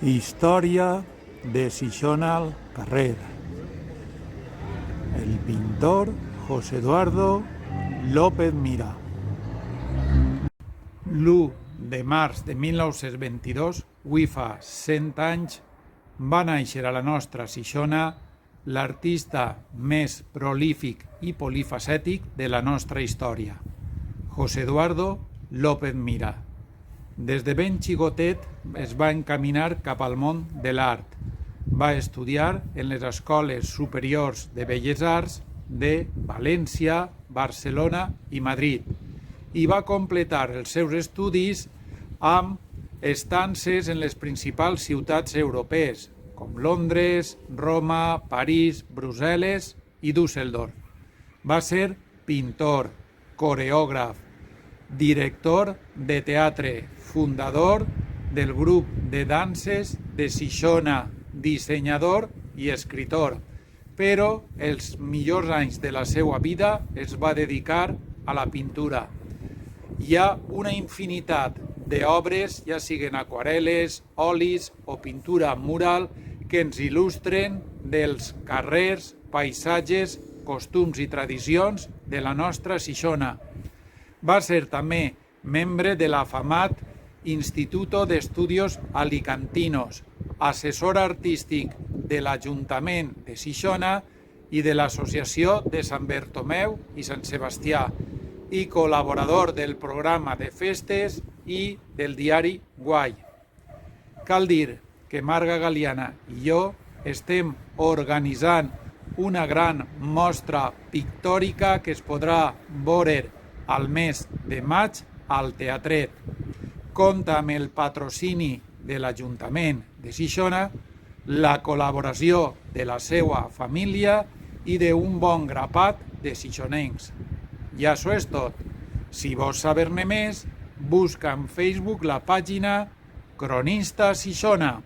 Història de Xixona al carrer. El pintor José Eduardo López Mira. L'1 de març de 1922, avui fa 100 anys, va néixer a la nostra Xixona l'artista més prolífic i polifacètic de la nostra història, José Eduardo López Mira. Des de ben xicotet es va encaminar cap al món de l'art. Va estudiar en les escoles superiors de Belles Arts de València, Barcelona i Madrid i va completar els seus estudis amb estances en les principals ciutats europees, com Londres, Roma, París, Brussel·les i Düsseldorf. Va ser pintor, coreògraf, director de teatre, fundador del grup de danses de Xixona, dissenyador i escritor, però els millors anys de la seva vida es va dedicar a la pintura. Hi ha una infinitat d'obres, ja siguin aquarel·les, olis o pintura mural, que ens il·lustren dels carrers, paisatges, costums i tradicions de la nostra Xixona. Va ser també membre de l'afamat Instituto de Estudios Alicantinos, assessor artístic de l'Ajuntament de Xixona i de l'Associació de Sant Bertomeu i Sant Sebastià i col·laborador del programa de festes i del diari Guai. Cal dir que Marga Galiana i jo estem organitzant una gran mostra pictòrica que es podrà veure al mes de maig al Teatret. Compta amb el patrocini de l'Ajuntament de Xixona, la col·laboració de la seva família i d'un bon grapat de xixonencs. I això és tot. Si vols saber-ne més, busca en Facebook la pàgina Cronista Xixona.